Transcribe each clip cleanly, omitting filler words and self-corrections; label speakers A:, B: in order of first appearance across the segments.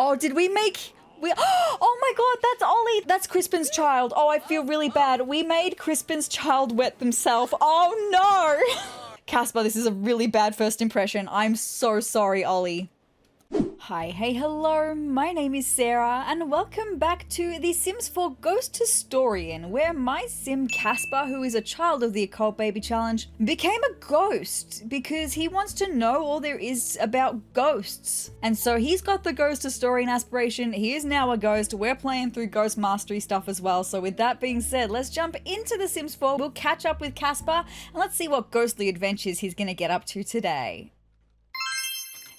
A: Oh, did we make... Oh my god, that's Ollie. That's Crispin's child. Oh, I feel really bad. We made Crispin's child wet themselves. Oh no. Casper, this is a really bad first impression. I'm so sorry, Ollie. Hi, hey, hello, my name is Sarah, and welcome back to The Sims 4 Ghost Historian, where my sim Casper, who is a child of the Occult Baby Challenge, became a ghost because he wants to know all there is about ghosts. And so he's got the Ghost Historian Aspiration, he is now a ghost, we're playing through Ghost Mastery stuff as well, so with that being said, let's jump into The Sims 4, we'll catch up with Casper, and let's see what ghostly adventures he's gonna get up to today.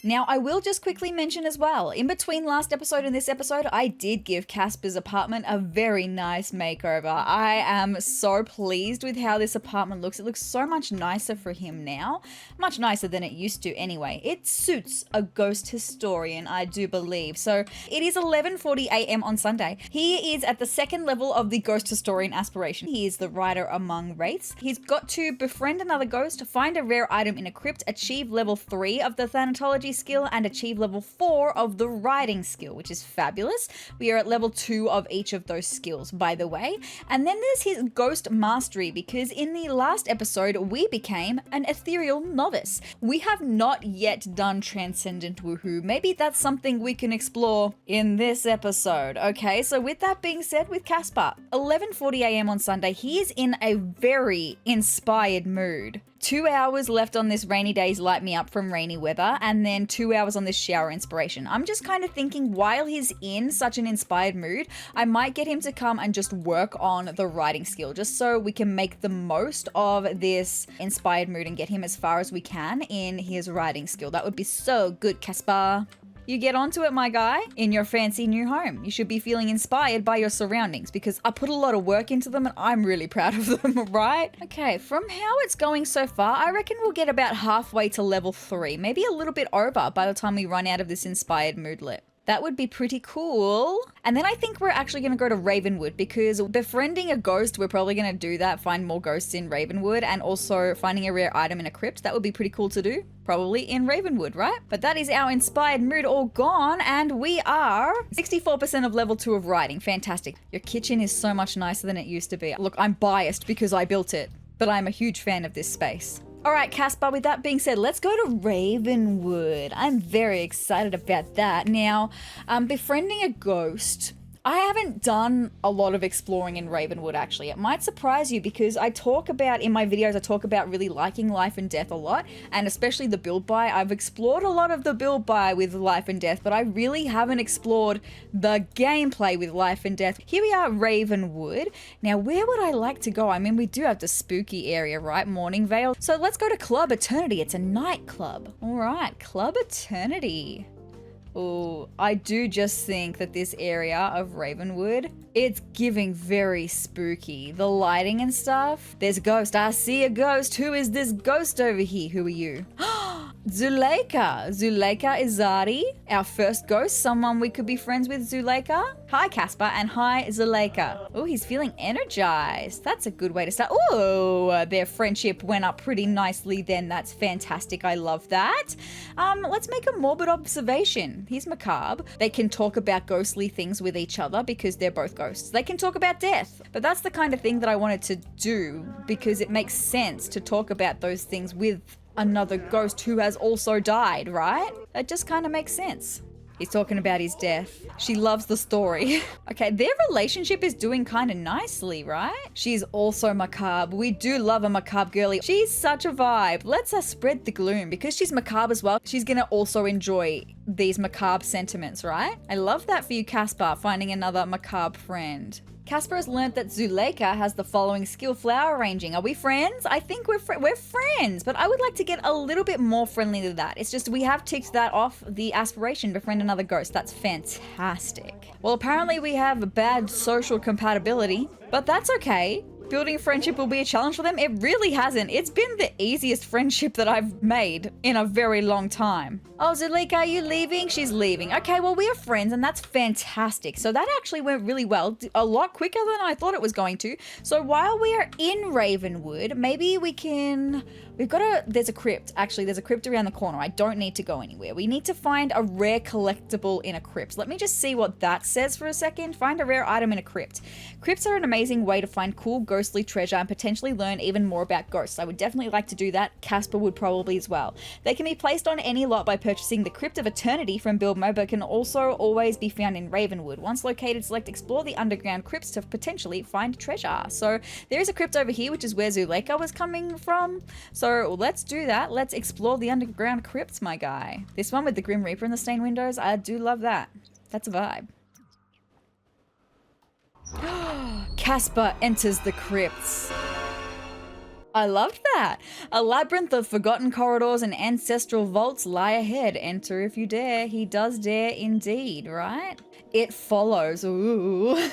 A: Now, I will just quickly mention as well, in between last episode and this episode, I did give Casper's apartment a very nice makeover. I am so pleased with how this apartment looks. It looks so much nicer for him now. Much nicer than it used to anyway. It suits a ghost historian, I do believe. So it is 11:40 a.m. on Sunday. He is at the second level of the Ghost Historian Aspiration. He is the rider among wraiths. He's got to befriend another ghost, find a rare item in a crypt, achieve level 3 of the Thanatology skill, and achieve level 4 of the writing skill, which is fabulous. We are at level 2 of each of those skills, by the way. And then there's his Ghost Mastery, because in the last episode, we became an ethereal novice. We have not yet done Transcendent Woohoo. Maybe that's something we can explore in this episode. Okay, so with that being said, with Casper, 11:40 a.m. on Sunday, he is in a very inspired mood. 2 hours left on this rainy days light me up from rainy weather, and then 2 hours on this shower inspiration. I'm just kind of thinking while he's in such an inspired mood, I might get him to come and just work on the writing skill, just so we can make the most of this inspired mood and get him as far as we can in his writing skill. That would be so good, Casper. You get onto it, my guy, in your fancy new home. You should be feeling inspired by your surroundings because I put a lot of work into them and I'm really proud of them, right? Okay, from how it's going so far, I reckon we'll get about halfway to level 3, maybe a little bit over by the time we run out of this inspired moodlet. That would be pretty cool. And then I think we're actually going to go to Ravenwood because befriending a ghost, we're probably going to do that, find more ghosts in Ravenwood, and also finding a rare item in a crypt. That would be pretty cool to do. Probably in Ravenwood, right? But that is our inspired mood all gone, and we are 64% of level 2 of writing. Fantastic. Your kitchen is so much nicer than it used to be. Look, I'm biased because I built it, but I'm a huge fan of this space. All right, Casper, with that being said, let's go to Ravenwood. I'm very excited about that. Now, befriending a ghost. I haven't done a lot of exploring in Ravenwood, actually. It might surprise you because I talk about, in my videos, I talk about really liking life and death a lot, and especially the build buy. I've explored a lot of the build buy with life and death, but I really haven't explored the gameplay with life and death. Here we are, Ravenwood. Now, where would I like to go? I mean, we do have the spooky area, right? Morning Vale. So let's go to Club Eternity. It's a nightclub. All right, Club Eternity. Oh, I do just think that this area of Ravenwood, it's giving very spooky. The lighting and stuff. There's a ghost. I see a ghost. Who is this ghost over here? Who are you? Zuleika. Zuleika Izari, our first ghost. Someone we could be friends with, Zuleika. Hi, Casper, and hi, Zuleika. Oh, he's feeling energized. That's a good way to start. Oh, their friendship went up pretty nicely then. That's fantastic. I love that. Let's make a morbid observation. He's macabre. They can talk about ghostly things with each other because they're both ghosts. They can talk about death. But that's the kind of thing that I wanted to do because it makes sense to talk about those things with another ghost who has also died, right? That just kind of makes sense. He's talking about his death. She loves the story. Okay, their relationship is doing kind of nicely, right? She's also macabre. We do love a macabre girly. She's such a vibe. Let's spread the gloom. Because she's macabre as well, she's gonna also enjoy these macabre sentiments, right? I love that for you, Casper, finding another macabre friend. Casper has learned that Zuleika has the following skill, flower arranging. Are we friends? I think we're friends, but I would like to get a little bit more friendly to that. It's just we have ticked that off the aspiration, befriend another ghost. That's fantastic. Well, apparently we have bad social compatibility, but that's okay. Building friendship will be a challenge for them? It really hasn't. It's been the easiest friendship that I've made in a very long time. Oh, Zulika, are you leaving? She's leaving. Okay, well, we are friends and that's fantastic. So that actually went really well. A lot quicker than I thought it was going to. So while we are in Ravenwood, maybe we can... there's a crypt. Actually, there's a crypt around the corner. I don't need to go anywhere. We need to find a rare collectible in a crypt. Let me just see what that says for a second. Find a rare item in a crypt. Crypts are an amazing way to find cool ghostly treasure and potentially learn even more about ghosts. I would definitely like to do that. Casper would probably as well. They can be placed on any lot by purchasing the Crypt of Eternity from Build Mo, but can also always be found in Ravenwood. Once located, select explore the underground crypts to potentially find treasure. So there is a crypt over here, which is where Zuleka was coming from. So let's do that. Let's explore the underground crypts, my guy. This one with the Grim Reaper in the stained windows, I do love that. That's a vibe. Casper enters the crypts. I loved that. A labyrinth of forgotten corridors and ancestral vaults lie ahead. Enter if you dare. He does dare indeed, right? It follows. Ooh.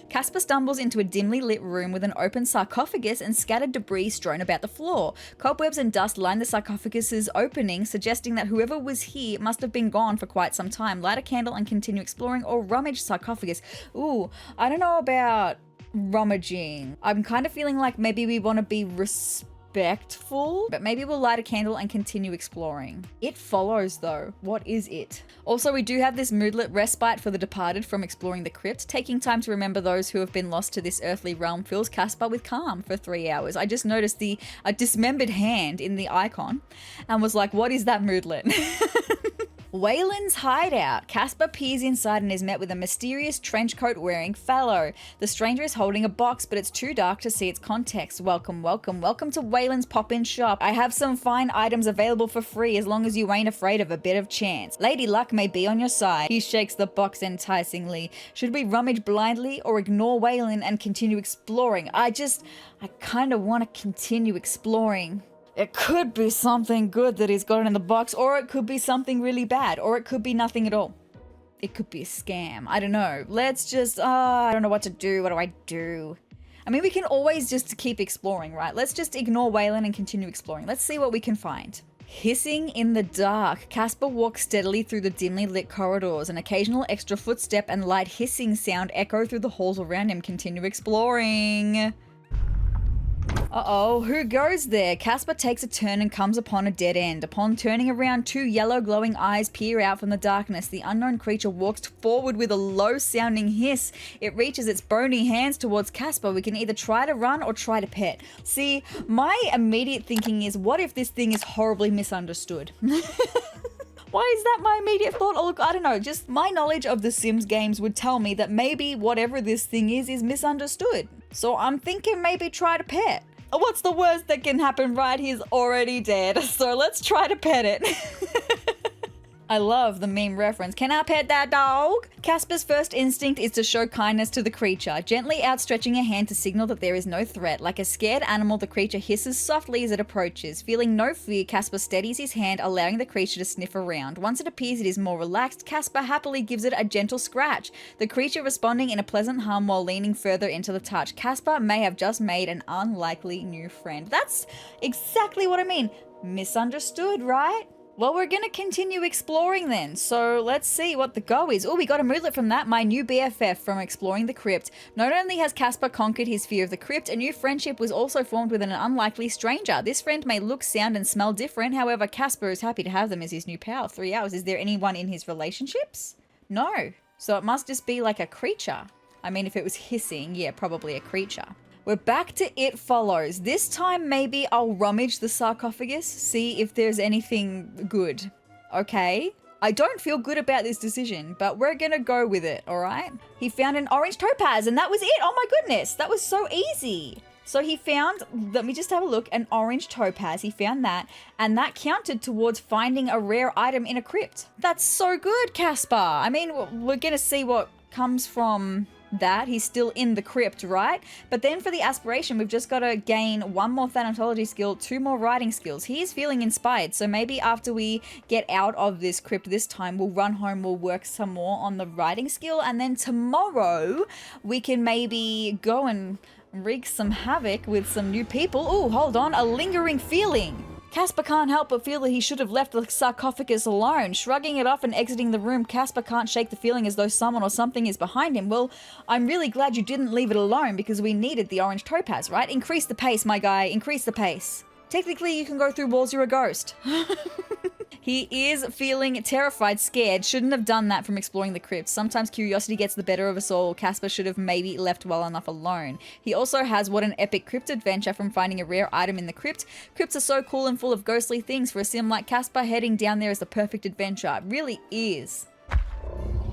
A: Casper stumbles into a dimly lit room with an open sarcophagus and scattered debris strewn about the floor. Cobwebs and dust line the sarcophagus's opening, suggesting that whoever was here must have been gone for quite some time. Light a candle and continue exploring, or rummage sarcophagus. Ooh, I don't know about rummaging. I'm kind of feeling like maybe we want to be respectful, but maybe we'll light a candle and continue exploring. It follows though. What is it? Also, we do have this moodlet respite for the departed from exploring the crypt. Taking time to remember those who have been lost to this earthly realm fills Casper with calm for 3 hours. I just noticed a dismembered hand in the icon and was like, what is that moodlet? Wayland's hideout. Casper peers inside and is met with a mysterious trench coat wearing fellow. The stranger is holding a box, but it's too dark to see its context. Welcome, welcome, welcome to Wayland's pop-in shop. I have some fine items available for free as long as you ain't afraid of a bit of chance. Lady Luck may be on your side. He shakes the box enticingly. Should we rummage blindly or ignore Wayland and continue exploring? I kind of want to continue exploring. It could be something good that he's got in the box, or it could be something really bad, or it could be nothing at all. It could be a scam. I don't know. Let's just, I don't know what to do. What do I do? I mean, we can always just keep exploring, right? Let's just ignore Wayland and continue exploring. Let's see what we can find. Hissing in the dark. Casper walks steadily through the dimly lit corridors. An occasional extra footstep and light hissing sound echo through the halls around him. Continue exploring. Uh-oh, who goes there? Casper takes a turn and comes upon a dead end. Upon turning around, 2 yellow glowing eyes peer out from the darkness. The unknown creature walks forward with a low-sounding hiss. It reaches its bony hands towards Casper. We can either try to run or try to pet. See, my immediate thinking is, what if this thing is horribly misunderstood? Why is that my immediate thought? Oh, look, I don't know. Just my knowledge of the Sims games would tell me that maybe whatever this thing is misunderstood. So I'm thinking maybe try to pet. What's the worst that can happen, right? He's already dead. So let's try to pet it. I love the meme reference. Can I pet that dog? Casper's first instinct is to show kindness to the creature, gently outstretching a hand to signal that there is no threat. Like a scared animal, the creature hisses softly as it approaches. Feeling no fear, Casper steadies his hand, allowing the creature to sniff around. Once it appears it is more relaxed, Casper happily gives it a gentle scratch, the creature responding in a pleasant hum while leaning further into the touch. Casper may have just made an unlikely new friend. That's exactly what I mean. Misunderstood, right? Well, we're going to continue exploring then, so let's see what the go is. Oh, we got a moodlet from that, my new BFF from exploring the crypt. Not only has Casper conquered his fear of the crypt, a new friendship was also formed with an unlikely stranger. This friend may look, sound, and smell different, however, Casper is happy to have them as his new pal. 3 hours. Is there anyone in his relationships? No. So it must just be like a creature. I mean, if it was hissing, yeah, probably a creature. We're back to It Follows. This time maybe I'll rummage the sarcophagus, see if there's anything good. Okay? I don't feel good about this decision, but we're gonna go with it, alright? He found an orange topaz and that was it! Oh my goodness! That was so easy! So he found, let me just have a look, an orange topaz. He found that, and that counted towards finding a rare item in a crypt. That's so good, Casper! I mean, we're gonna see what comes from that. He's still in the crypt, right? But then for the aspiration, we've just got to gain 1 more Thanatology skill, 2 more writing skills. He is feeling inspired, so maybe after we get out of this crypt this time, we'll run home, we'll work some more on the writing skill, and then tomorrow we can maybe go and wreak some havoc with some new people. Oh, hold on, a lingering feeling. Casper can't help but feel that he should have left the sarcophagus alone. Shrugging it off and exiting the room, Casper can't shake the feeling as though someone or something is behind him. Well, I'm really glad you didn't leave it alone because we needed the orange topaz, right? Increase the pace, my guy. Increase the pace. Technically, you can go through walls, you're a ghost. He is feeling terrified, scared. Shouldn't have done that from exploring the crypt. Sometimes curiosity gets the better of us all. Casper should have maybe left well enough alone. He also has what an epic crypt adventure from finding a rare item in the crypt. Crypts are so cool and full of ghostly things. For a sim like Casper, heading down there is the perfect adventure. It really is.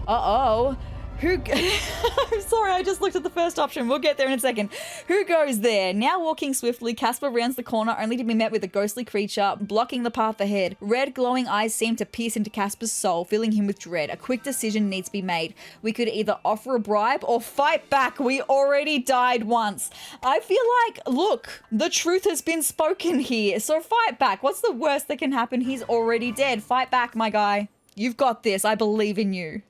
A: Uh-oh. I'm sorry, I just looked at the first option. We'll get there in a second. Who goes there? Now walking swiftly, Casper rounds the corner only to be met with a ghostly creature blocking the path ahead. Red glowing eyes seem to pierce into Casper's soul, filling him with dread. A quick decision needs to be made. We could either offer a bribe or fight back. We already died once. I feel like, look, the truth has been spoken here. So fight back. What's the worst that can happen? He's already dead. Fight back, my guy. You've got this. I believe in you.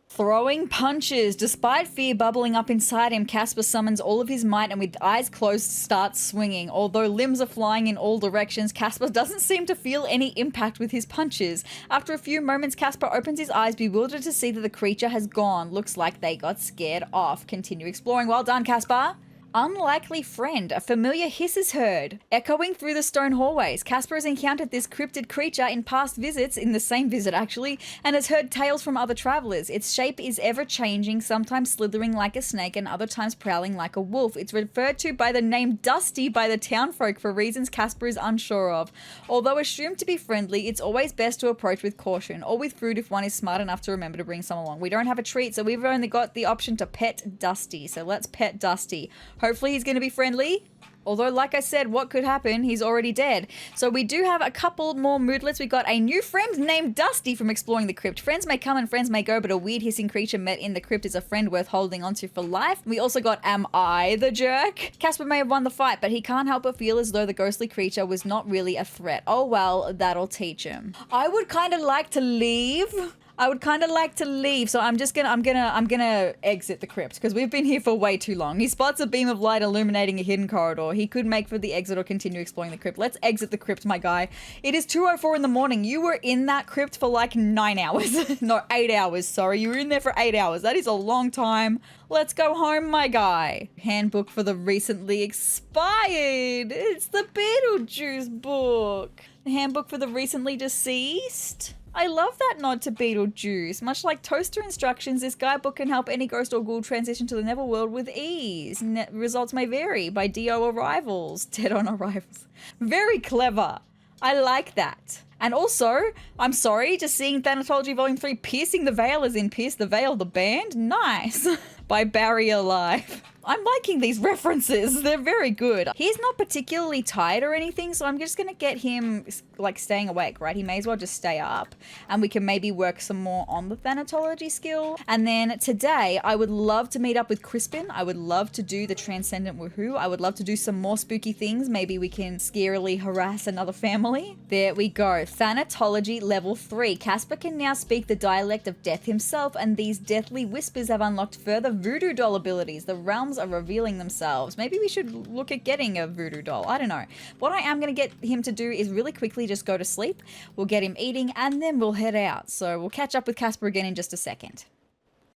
A: Throwing punches. Despite fear bubbling up inside him, Casper summons all of his might and with eyes closed starts swinging. Although limbs are flying in all directions, Casper doesn't seem to feel any impact with his punches. After a few moments, Casper opens his eyes, bewildered to see that the creature has gone. Looks like they got scared off. Continue exploring. Well done, Casper. Unlikely friend. A familiar hiss is heard, echoing through the stone hallways. Casper has encountered this cryptid creature in past visits, in the same visit actually, and has heard tales from other travelers. Its shape is ever-changing, sometimes slithering like a snake and other times prowling like a wolf. It's referred to by the name Dusty by the townfolk for reasons Casper is unsure of. Although assumed to be friendly, it's always best to approach with caution, or with food if one is smart enough to remember to bring some along. We don't have a treat, so we've only got the option to pet Dusty, so let's pet Dusty. Hopefully he's going to be friendly. Although, like I said, what could happen? He's already dead. So we do have a couple more moodlets. We got a new friend named Dusty from exploring the crypt. Friends may come and friends may go, but a weird hissing creature met in the crypt is a friend worth holding onto for life. We also got Am I the Jerk? Casper may have won the fight, but he can't help but feel as though the ghostly creature was not really a threat. Oh well, that'll teach him. I would kind of like to leave. So I'm gonna exit the crypt because we've been here for way too long. He spots a beam of light illuminating a hidden corridor. He could make for the exit or continue exploring the crypt. Let's exit the crypt, my guy. It is 2:04 in the morning. You were in that crypt for like 9 hours. No, 8 hours, sorry. You were in there for 8 hours. That is a long time. Let's go home, my guy. Handbook for the recently expired. It's the Beetlejuice book. The handbook for the recently deceased. I love that nod to Beetlejuice. Much like toaster instructions, this guidebook can help any ghost or ghoul transition to the Neverworld with ease. Results may vary by DO arrivals. Dead on arrivals. Very clever. I like that. And also, I'm sorry, just seeing Thanatology Volume 3 Piercing the Veil as in Pierce the Veil, the band. Nice. By Barry Alive. I'm liking these references. They're very good. He's not particularly tired or anything, so I'm just going to get him like staying awake, right? He may as well just stay up and we can maybe work some more on the Thanatology skill. And then today, I would love to meet up with Crispin. I would love to do the Transcendent Woohoo. I would love to do some more spooky things. Maybe we can scarily harass another family. There we go. Thanatology level 3. Casper can now speak the dialect of death himself, and these deathly whispers have unlocked further voodoo doll abilities. The realms are revealing themselves. Maybe we should look at getting a voodoo doll. I don't know. What I am going to get him to do is really quickly just go to sleep. We'll get him eating and then we'll head out. So we'll catch up with Casper again in just a second.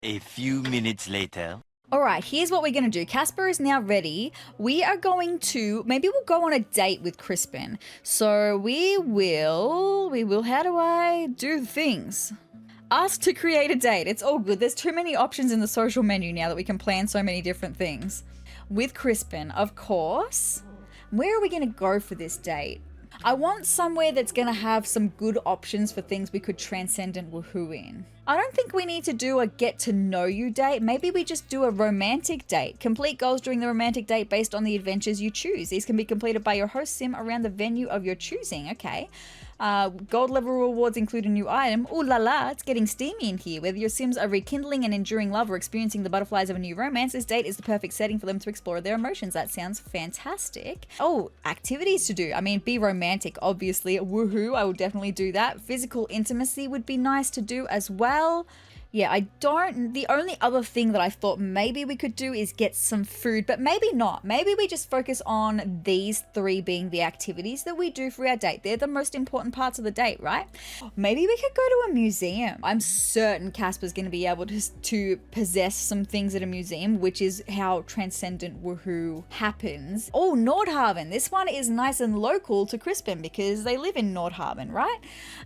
B: A few minutes later.
A: Alright, here's what we're going to do. Casper is now ready. We are going to, maybe we'll go on a date with Crispin. So we will, how do I do things? Ask to create a date. It's all good. There's too many options in the social menu now that we can plan so many different things. With Crispin, of course. Where are we going to go for this date? I want somewhere that's going to have some good options for things we could transcendent woohoo in. I don't think we need to do a get to know you date. Maybe we just do a romantic date. Complete goals during the romantic date based on the adventures you choose. These can be completed by your host sim around the venue of your choosing. Okay. Gold level rewards include a new item. Ooh la la, it's getting steamy in here. Whether your sims are rekindling an enduring love or experiencing the butterflies of a new romance, this date is the perfect setting for them to explore their emotions. That sounds fantastic. Oh, activities to do. I mean, be romantic, obviously. Woohoo, I will definitely do that. Physical intimacy would be nice to do as well. Yeah, the only other thing that I thought maybe we could do is get some food, but maybe not. Maybe we just focus on these 3 being the activities that we do for our date. They're the most important parts of the date, right? Maybe we could go to a museum. I'm certain Casper's going to be able to possess some things at a museum, which is how transcendent woohoo happens. Oh, Nordhaven. This one is nice and local to Crispin because they live in Nordhaven, right?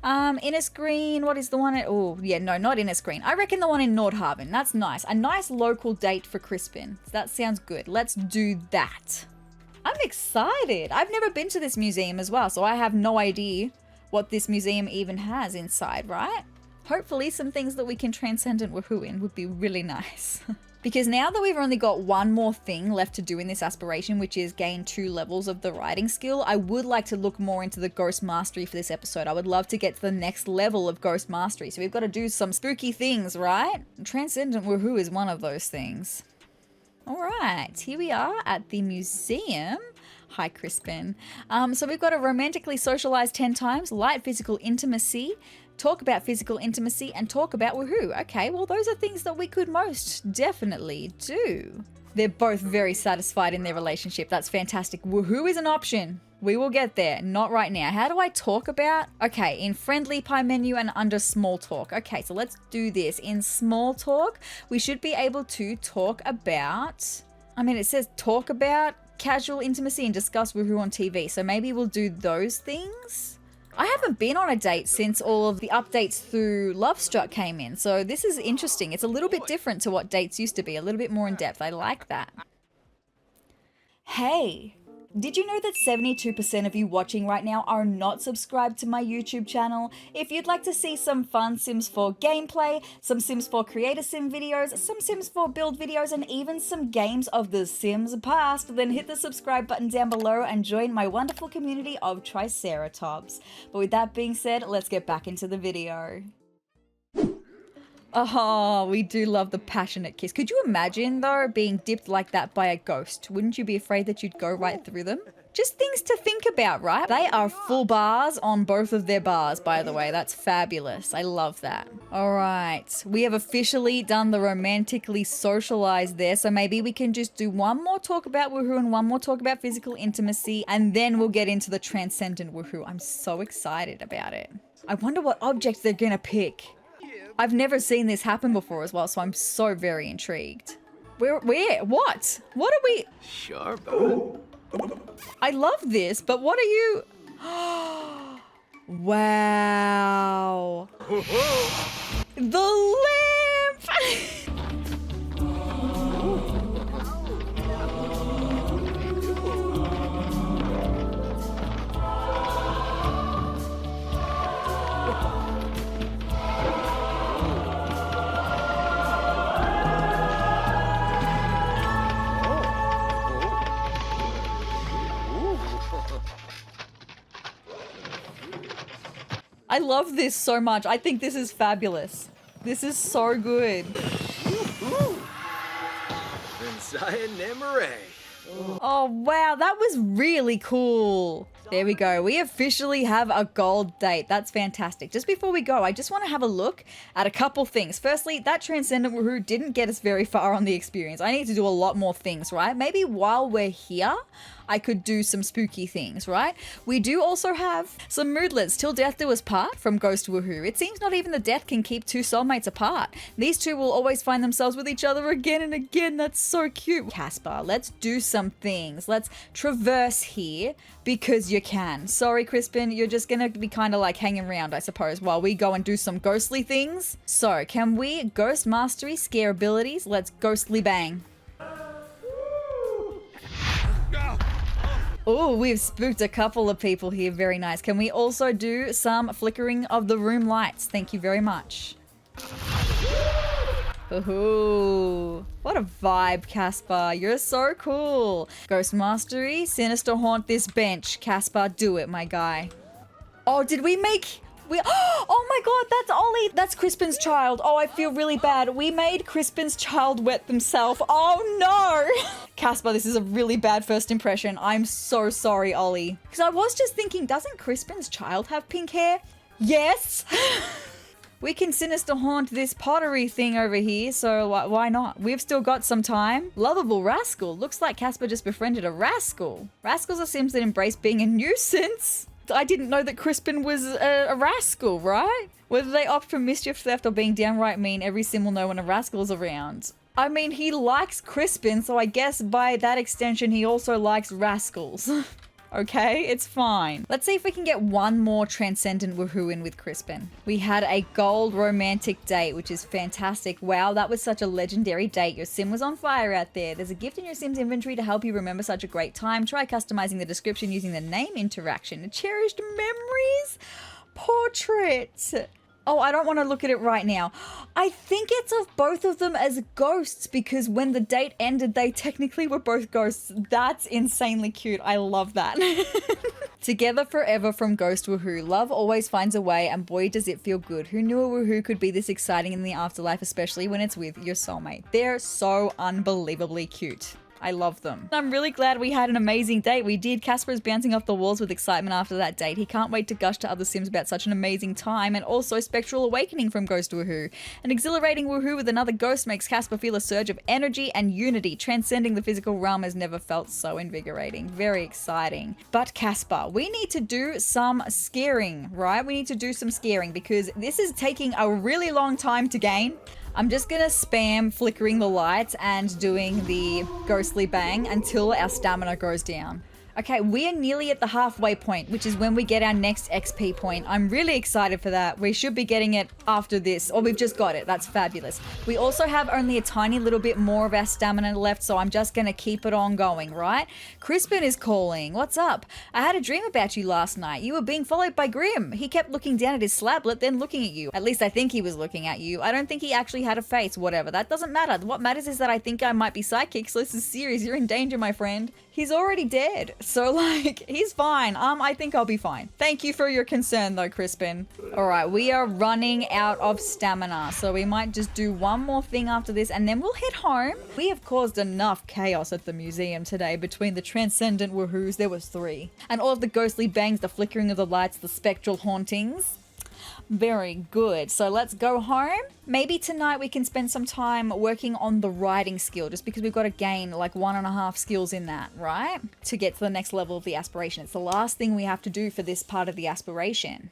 A: Innisgreen, what is the one? Oh, yeah, no, not Innisgreen. I reckon the one in Nordhaven. That's nice. A nice local date for Crispin. That sounds good. Let's do that. I'm excited. I've never been to this museum as well, so I have no idea what this museum even has inside, right? Hopefully some things that we can transcendent woohoo in would be really nice. Because now that we've only got one more thing left to do in this aspiration, which is gain 2 levels of the writing skill, I would like to look more into the ghost mastery for this episode. I would love to get to the next level of ghost mastery. So we've got to do some spooky things, right? Transcendent woohoo is one of those things. All right, here we are at the museum. Hi, Crispin. So we've got to romantically socialize 10 times, light physical intimacy, talk about physical intimacy, and talk about woohoo. Okay, well, those are things that we could most definitely do. They're both very satisfied in their relationship. That's fantastic. Woohoo is an option. We will get there. Not right now. How do I talk about? Okay, in friendly pie menu and under small talk. Okay, so let's do this. In small talk, we should be able to talk about, it says talk about casual intimacy and discuss woohoo on TV. So maybe we'll do those things. I haven't been on a date since all of the updates through Lovestruck came in, so this is interesting. It's a little bit different to what dates used to be, a little bit more in depth. I like that. Hey, did you know that 72% of you watching right now are not subscribed to my YouTube channel? If you'd like to see some fun Sims 4 gameplay, some Sims 4 creator sim videos, some Sims 4 build videos, and even some games of the Sims past, then hit the subscribe button down below and join my wonderful community of Triceratops. But with that being said, let's get back into the video. Oh, we do love the passionate kiss. Could you imagine, though, being dipped like that by a ghost? Wouldn't you be afraid that you'd go right through them? Just things to think about, right? They are full bars on both of their bars, by the way. That's fabulous. I love that. All right. We have officially done the romantically socialized there, so maybe we can just do one more talk about woohoo and one more talk about physical intimacy, and then we'll get into the transcendent woohoo. I'm so excited about it. I wonder what objects they're gonna pick. I've never seen this happen before as well, so I'm so very intrigued. Where, what? What are we?
C: Sure.
A: I love this, but what are you? Wow. The lamp! I love this so much. I think this is fabulous. This is so good. Oh, wow. That was really cool. There we go. We officially have a gold date. That's fantastic. Just before we go, I just want to have a look at a couple things. Firstly, that Transcendent Woohoo didn't get us very far on the experience. I need to do a lot more things, right? Maybe while we're here, I could do some spooky things, right? We do also have some moodlets. Till death do us part from Ghost Woohoo. It seems not even the death can keep 2 soulmates apart. These 2 will always find themselves with each other again and again. That's so cute. Casper, let's do some things. Let's traverse here because you can. Sorry, Crispin, you're just gonna be kind of like hanging around, I suppose, while we go and do some ghostly things. So, can we ghost mastery, scare abilities? Let's ghostly bang. Oh, we've spooked a couple of people here. Very nice. Can we also do some flickering of the room lights? Thank you very much. Ooh, what a vibe, Casper. You're so cool. Ghost Mastery, Sinister Haunt this bench. Casper, do it, my guy. Oh, did we make... Oh my god, that's Ollie. That's Crispin's child. Oh, I feel really bad. We made Crispin's child wet themselves. Oh no. Casper, this is a really bad first impression. I'm so sorry, Ollie. Because I was just thinking, doesn't Crispin's child have pink hair? Yes. We can sinister haunt this pottery thing over here, so why not? We've still got some time. Lovable rascal. Looks like Casper just befriended a rascal. Rascals are Sims that embrace being a nuisance. I didn't know that Crispin was a rascal, right? Whether they opt for mischief, theft, or being downright mean, every sim will know when a rascal's around. I mean, he likes Crispin, so I guess by that extension, he also likes rascals. Okay, it's fine. Let's see if we can get one more transcendent woohoo in with Crispin. We had a gold romantic date, which is fantastic. Wow, that was such a legendary date. Your sim was on fire out there. There's a gift in your sim's inventory to help you remember such a great time. Try customizing the description using the name interaction. Cherished memories? Portrait. Oh, I don't want to look at it right now. I think it's of both of them as ghosts because when the date ended, they technically were both ghosts. That's insanely cute. I love that. Together forever from Ghost Woohoo. Love always finds a way and boy does it feel good. Who knew a woohoo could be this exciting in the afterlife, especially when it's with your soulmate. They're so unbelievably cute. I love them. I'm really glad we had an amazing date. We did. Casper is bouncing off the walls with excitement after that date. He can't wait to gush to other Sims about such an amazing time, and also Spectral Awakening from Ghost Woohoo. An exhilarating woohoo with another ghost makes Casper feel a surge of energy and unity. Transcending the physical realm has never felt so invigorating. Very exciting. But Casper, we need to do some scaring, right? We need to do some scaring because this is taking a really long time to gain. I'm just gonna spam flickering the lights and doing the ghostly bang until our stamina goes down. Okay, we are nearly at the halfway point, which is when we get our next XP point. I'm really excited for that. We should be getting it after this, or we've just got it. That's fabulous. We also have only a tiny little bit more of our stamina left, so I'm just gonna keep it on going, right? Crispin is calling. What's up? I had a dream about you last night. You were being followed by Grim. He kept looking down at his slablet, then looking at you. At least I think he was looking at you. I don't think he actually had a face, whatever. That doesn't matter. What matters is that I think I might be psychic, so this is serious. You're in danger, my friend. He's already dead. So like, he's fine. I think I'll be fine. Thank you for your concern though, Crispin. All right, we are running out of stamina. So we might just do one more thing after this and then we'll head home. We have caused enough chaos at the museum today between the transcendent woohoos. There was 3. And all of the ghostly bangs, the flickering of the lights, the spectral hauntings. Very good. So let's go home. Maybe tonight we can spend some time working on the writing skill just because we've got to gain like 1.5 skills in that, right? To get to the next level of the aspiration. It's the last thing we have to do for this part of the aspiration.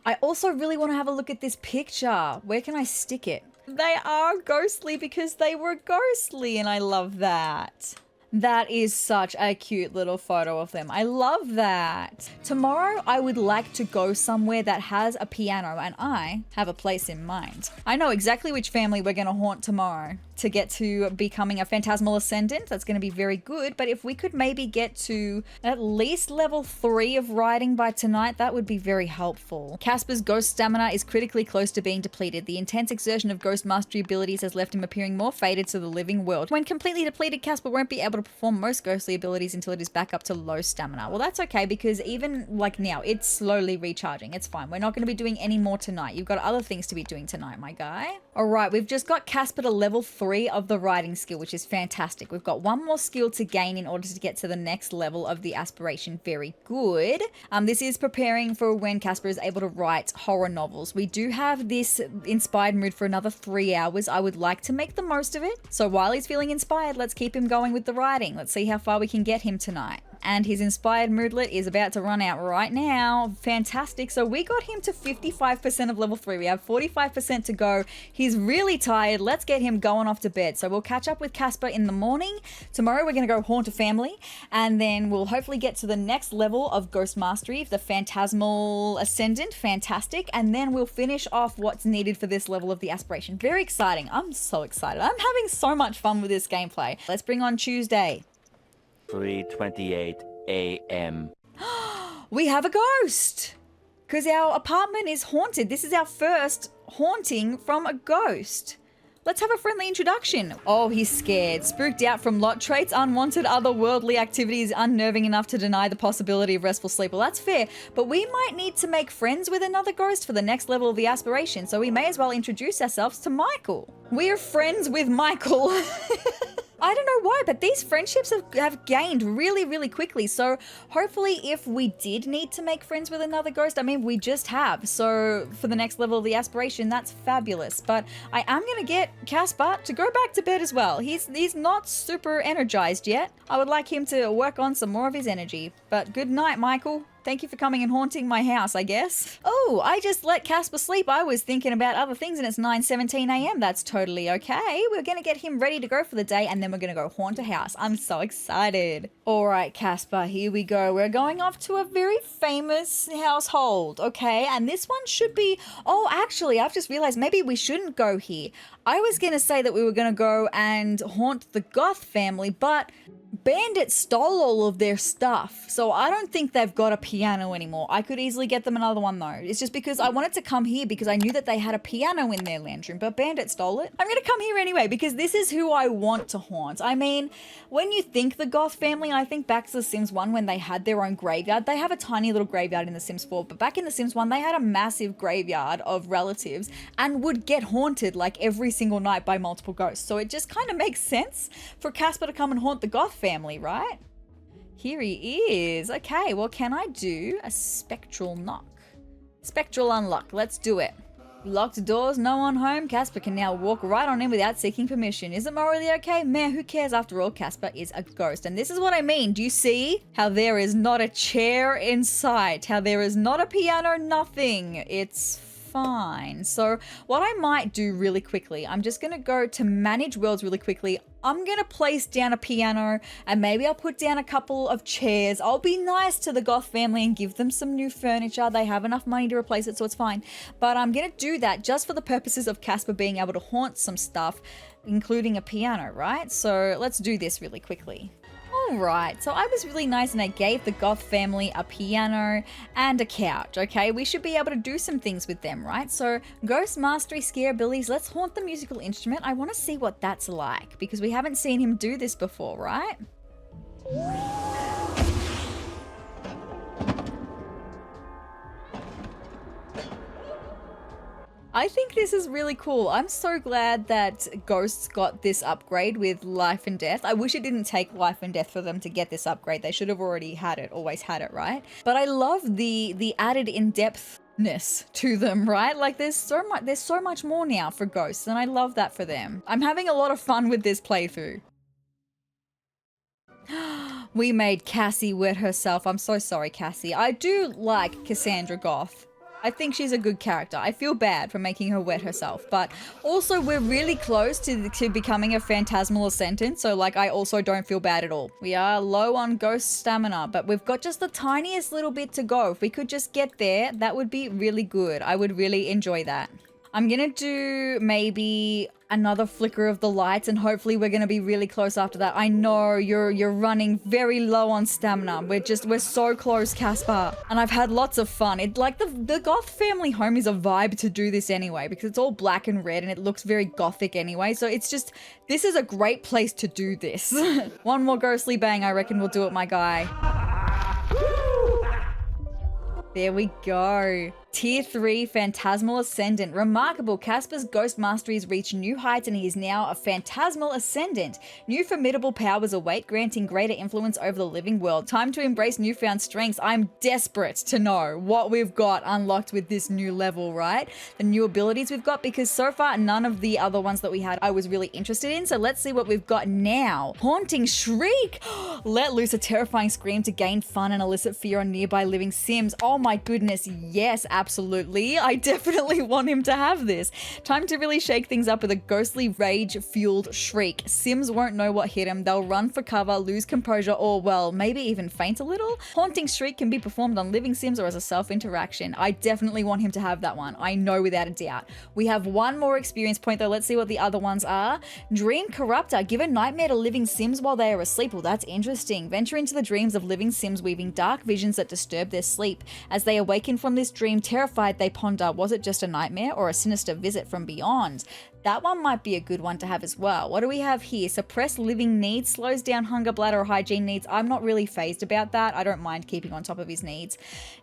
A: I also really want to have a look at this picture. Where can I stick it? They are ghostly because they were ghostly and I love that. That is such a cute little photo of them. I love that. Tomorrow, I would like to go somewhere that has a piano and I have a place in mind. I know exactly which family we're going to haunt tomorrow to get to becoming a Phantasmal Ascendant. That's going to be very good. But if we could maybe get to at least level 3 of writing by tonight, that would be very helpful. Casper's ghost stamina is critically close to being depleted. The intense exertion of ghost mastery abilities has left him appearing more faded to the living world. When completely depleted, Casper won't be able to perform most ghostly abilities until it is back up to low stamina. Well, that's okay because even like now, it's slowly recharging. It's fine. We're not going to be doing any more tonight. You've got other things to be doing tonight, my guy. All right, we've just got Casper to level 3 of the writing skill, which is fantastic. We've got one more skill to gain in order to get to the next level of the aspiration. Very good. This is preparing for when Casper is able to write horror novels. We do have this inspired mood for another 3 hours. I would like to make the most of it. So while he's feeling inspired, let's keep him going with the writing. Let's see how far we can get him tonight. And his inspired moodlet is about to run out right now. Fantastic. So we got him to 55% of level 3. We have 45% to go. He's really tired. Let's get him going off to bed. So we'll catch up with Casper in the morning. Tomorrow we're going to go haunt a family. And then we'll hopefully get to the next level of Ghost Mastery, the Phantasmal Ascendant. Fantastic. And then we'll finish off what's needed for this level of the aspiration. Very exciting. I'm so excited. I'm having so much fun with this gameplay. Let's bring on Tuesday.
B: 3:28 a.m.
A: We have a ghost because our apartment is haunted. This is our first haunting from a ghost. Let's have a friendly introduction. Oh, he's scared, spooked out from lot traits, unwanted otherworldly activities, unnerving enough to deny the possibility of restful sleep. Well, that's fair, but we might need to make friends with another ghost for the next level of the aspiration, so we may as well introduce ourselves to Michael. We're friends with Michael. I don't know why, but these friendships have gained really, really quickly. So hopefully if we did need to make friends with another ghost, I mean, we just have. So for the next level of the aspiration, that's fabulous. But I am going to get Casper to go back to bed as well. He's not super energized yet. I would like him to work on some more of his energy. But good night, Michael. Thank you for coming and haunting my house, I guess. Oh, I just let Casper sleep. I was thinking about other things and it's 9:17 a.m. That's totally okay. We're going to get him ready to go for the day and then we're going to go haunt a house. I'm so excited. All right, Casper, here we go. We're going off to a very famous household, okay? And this one should be... Oh, actually, I've just realized maybe we shouldn't go here. I was going to say that we were going to go and haunt the Goth family, but... Bandit stole all of their stuff, so I don't think they've got a piano anymore. I could easily get them another one though. It's just because I wanted to come here because I knew that they had a piano in their lounge room, but Bandit stole it. I'm gonna come here anyway because this is who I want to haunt. I mean, when you think the Goth family, I think back to The Sims 1 when they had their own graveyard. They have a tiny little graveyard in The Sims 4, but back in The Sims 1 they had a massive graveyard of relatives and would get haunted like every single night by multiple ghosts. So it just kind of makes sense for Casper to come and haunt the Goth family, right? Here he is. Okay, well, can I do a spectral knock? Spectral unlock. Let's do it. Locked doors, no one home. Casper can now walk right on in without seeking permission. Is it morally okay? Meh, who cares? After all, Casper is a ghost. And this is what I mean. Do you see how there is not a chair in sight? How there is not a piano, nothing. It's fine. So what I might do really quickly, I'm just going to go to manage worlds really quickly. I'm going to place down a piano and maybe I'll put down a couple of chairs. I'll be nice to the Goth family and give them some new furniture. They have enough money to replace it, so it's fine. But I'm going to do that just for the purposes of Casper being able to haunt some stuff, including a piano, right? So let's do this really quickly. Alright, so I was really nice and I gave the Goth family a piano and a couch, okay? We should be able to do some things with them, right? So, Ghost Mastery Scare abilities, let's haunt the musical instrument. I want to see what that's like, because we haven't seen him do this before, right? I think this is really cool. I'm so glad that Ghosts got this upgrade with Life and Death. I wish it didn't take Life and Death for them to get this upgrade. They should have already had it, always had it, right? But I love the added in-depthness to them, right? Like there's so much more now for Ghosts, and I love that for them. I'm having a lot of fun with this playthrough. We made Cassie wet herself. I'm so sorry, Cassie. I do like Cassandra Goth. I think she's a good character. I feel bad for making her wet herself, but also we're really close to becoming a Phantasmal Ascendant, so like I also don't feel bad at all. We are low on ghost stamina, but we've got just the tiniest little bit to go. If we could just get there, that would be really good. I would really enjoy that. I'm gonna do maybe another flicker of the lights and hopefully we're gonna be really close after that. I know you're running very low on stamina. We're so close, Casper. And I've had lots of fun. It like the Goth family home is a vibe to do this anyway because it's all black and red and it looks very gothic anyway. So it's just, this is a great place to do this. One more ghostly bang, I reckon we'll do it, my guy. There we go. Tier 3 Phantasmal Ascendant. Remarkable. Casper's ghost masteries reach new heights and he is now a Phantasmal Ascendant. New formidable powers await, granting greater influence over the living world. Time to embrace newfound strengths. I'm desperate to know what we've got unlocked with this new level, right? The new abilities we've got, because so far none of the other ones that we had I was really interested in. So let's see what we've got now. Haunting Shriek. Let loose a terrifying scream to gain fun and elicit fear on nearby living Sims. Oh my goodness, yes, absolutely. I definitely want him to have this. Time to really shake things up with a ghostly rage-fueled shriek. Sims won't know what hit him. They'll run for cover, lose composure, or well, maybe even faint a little. Haunting Shriek can be performed on living Sims or as a self-interaction. I definitely want him to have that one. I know without a doubt. We have one more experience point though. Let's see what the other ones are. Dream Corruptor. Give a nightmare to living Sims while they are asleep. Well, that's interesting. Venture into the dreams of living Sims, weaving dark visions that disturb their sleep. As they awaken from this dream, terrified, they ponder, was it just a nightmare or a sinister visit from beyond? That one might be a good one to have as well. What do we have here? Suppress living needs, slows down hunger, bladder, or hygiene needs. I'm not really phased about that. I don't mind keeping on top of his needs.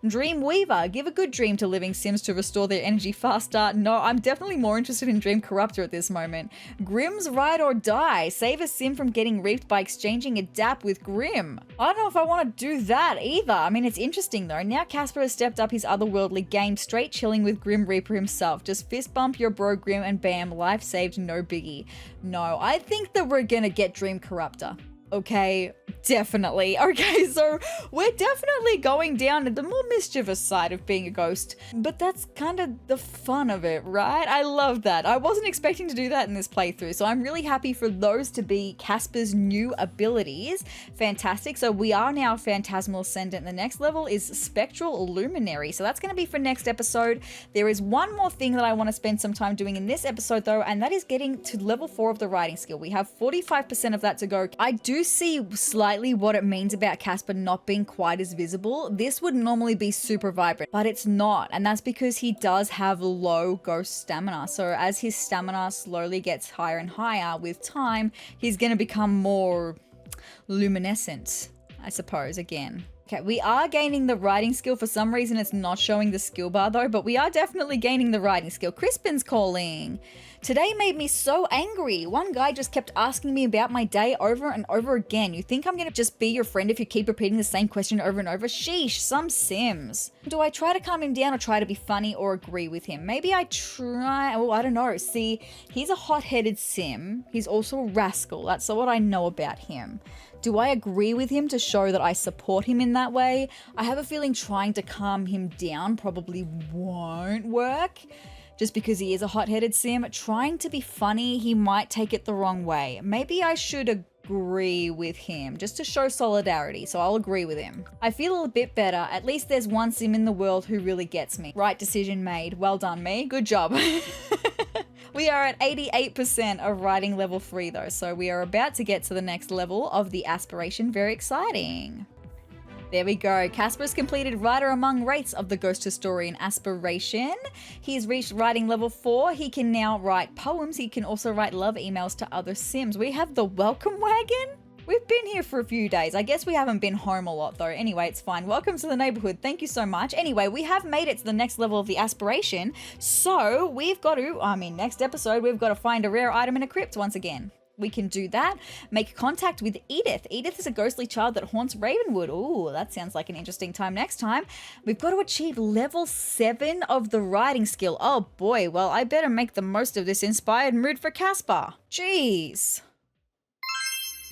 A: Dream Weaver, give a good dream to living Sims to restore their energy faster. No, I'm definitely more interested in Dream Corruptor at this moment. Grim's Ride or Die, save a Sim from getting reaped by exchanging a dap with Grim. I don't know if I want to do that either. I mean, it's interesting though. Now Casper has stepped up his otherworldly game, straight chilling with Grim Reaper himself. Just fist bump your bro Grim and bam, life saved, no biggie. No, I think that we're gonna get Dream Corruptor. Okay, definitely. Okay, so we're definitely going down to the more mischievous side of being a ghost, but that's kind of the fun of it, right? I love that. I wasn't expecting to do that in this playthrough, so I'm really happy for those to be Casper's new abilities. Fantastic. So we are now Phantasmal Ascendant. The next level is Spectral Luminary, so that's going to be for next episode. There is one more thing that I want to spend some time doing in this episode though, and that is getting to level 4 of the writing skill. We have 45% of that to go. I do see slightly what it means about Casper not being quite as visible. This would normally be super vibrant, but it's not, and that's because he does have low ghost stamina. So as his stamina slowly gets higher and higher with time, he's going to become more luminescent, I suppose, again. Okay, we are gaining the writing skill. For some reason, it's not showing the skill bar though, but we are definitely gaining the writing skill. Crispin's calling. Today made me so angry. One guy just kept asking me about my day over and over again. You think I'm gonna just be your friend if you keep repeating the same question over and over? Sheesh, some Sims. Do I try to calm him down or try to be funny or agree with him? Maybe I try, oh, I don't know. See, he's a hot-headed Sim. He's also a rascal. That's what I know about him. Do I agree with him to show that I support him in that way? I have a feeling trying to calm him down probably won't work. Just because he is a hot-headed Sim, trying to be funny, he might take it the wrong way. Maybe I should agree with him, just to show solidarity, so I'll agree with him. I feel a bit better. At least there's one Sim in the world who really gets me. Right decision made. Well done, me. Good job. We are at 88% of writing level 3 though, so we are about to get to the next level of the aspiration. Very exciting. There we go. Casper's completed Writer Among Wraiths of the Ghost Historian Aspiration. He's reached writing level 4. He can now write poems. He can also write love emails to other Sims. We have the welcome wagon. We've been here for a few days. I guess we haven't been home a lot though. Anyway, it's fine. Welcome to the neighborhood. Thank you so much. Anyway, we have made it to the next level of the aspiration. So we've got to, next episode, we've got to find a rare item in a crypt once again. We can do that. Make contact with Edith. Edith is a ghostly child that haunts Ravenwood. Ooh, that sounds like an interesting time next time. We've got to achieve level 7 of the writing skill. Oh boy, well, I better make the most of this inspired mood for Casper. Jeez.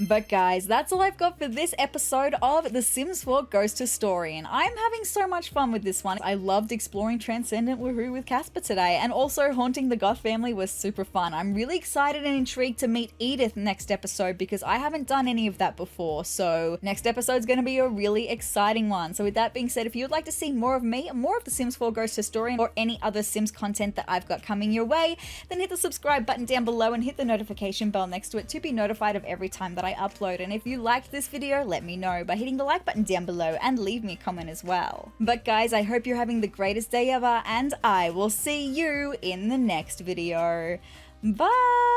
A: But guys, that's all I've got for this episode of The Sims 4 Ghost Historian. I'm having so much fun with this one. I loved exploring Transcendent Woohoo with Casper today, and also haunting the Goth family was super fun. I'm really excited and intrigued to meet Edith next episode because I haven't done any of that before, so next episode's going to be a really exciting one. So with that being said, if you would like to see more of me, more of The Sims 4 Ghost Historian, or any other Sims content that I've got coming your way, then hit the subscribe button down below and hit the notification bell next to it to be notified of every time that I upload. And if you liked this video, let me know by hitting the like button down below and leave me a comment as well. But guys, I hope you're having the greatest day ever, and I will see you in the next video. Bye!